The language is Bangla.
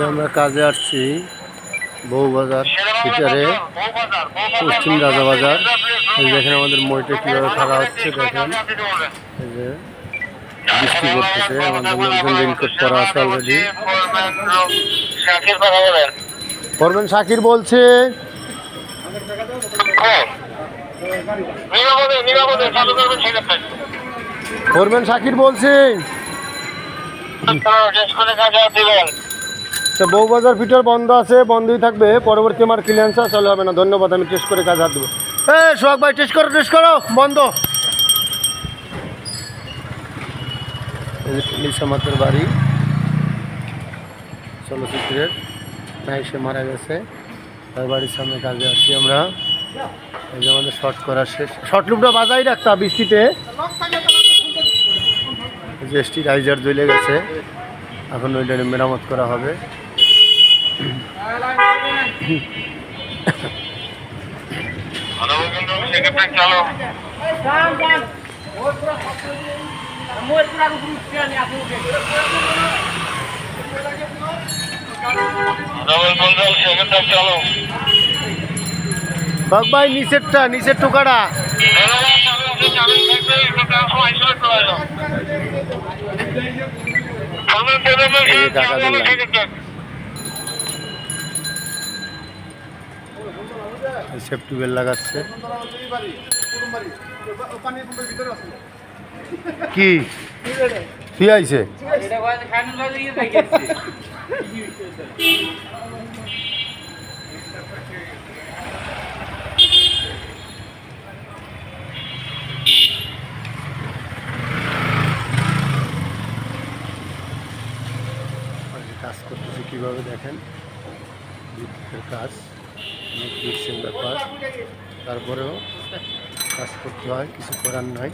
আমরা কাজে আসছি বউবাজার ফিটারে পশ্চিম রাজাবাজার। এই দেখেন আমাদের মইটা কীভাবে খাড়া হচ্ছে, দেখেন এই যে বৃষ্টি পড়তেছে, আমাদের লোকজন রেনকোট পরা আছে অলরেডি। করবেন শাকির বলছে করবেন শাকির বলছে বউবাজার ফিটার বন্ধ আছে, বন্ধই থাকবে, পরবর্তী আমার ক্লিয়ারেন্স চলে হবে না। ধন্যবাদ, আমি টেস্ট করে কাজ হাত দেবো। সোহাগ ভাই টেস্ট করো বন্ধ। আমাদের বাড়ি চলচ্চিত্রের সে মারা গেছে, তার বাড়ির সামনে কাজে আসছি আমরা। এই যে আমাদের শর্ট করা শেষ, শর্ট লুপটা বাজাই রাখতা বৃষ্টিতে। যে স্টেবিলাইজার জ্বলে গেছে, এখন ওইটা মেরামত করা হবে। বাঘ ভাই নিচের টোকাটা সেফটি বেল লাগাচ্ছে। কি কি আইছে? কাজ করতেছে কীভাবে দেখেন, বিদ্যুতের কাজ অনেক রিস্কের ব্যাপার, তারপরেও কাজ করতে হয়, কিছু করার নাই।